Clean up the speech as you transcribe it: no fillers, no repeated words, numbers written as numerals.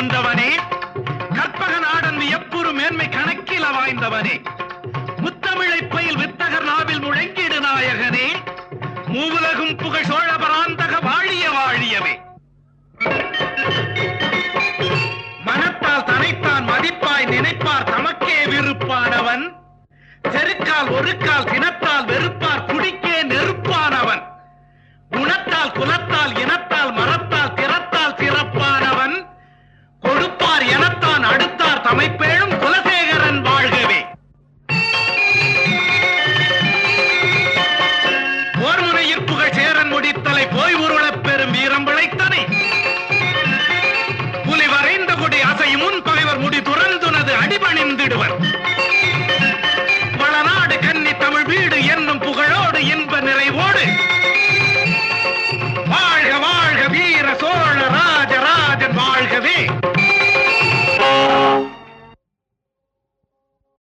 போன்றவனே, கற்பக நாடன் வியப்புறு மேன்மை கணக்கில வாய்ந்தவனே, முத்தமிழை பயில் வித்தகர் நாவில் முழங்கிடு நாயகனே, மூவுலகும் புகழ் சோழ பராந்தக வாழிய வாழியவே. மனத்தால் தனைத்தான் மதிப்பாய் நினைப்பார் தமக்கே விருப்பானவன், செருக்கால் ஒருக்கால் சினத்தால் வெறுப்பார் குடிக்கே நெருப்பானவன், குணத்தால் குலத்தால் இனத்தால் மரத்தால் திறத்தால் சிறப்பானவன், கொடுப்பார் எனத்தான் அடுத்தார் தமைப்பேழும் குலசேகரன் வாழ்கவே. போர்முனையில் புகழ் சேரன் முடித்தலை போய் உருளப் பெறும் வீரம் விளைத்தனை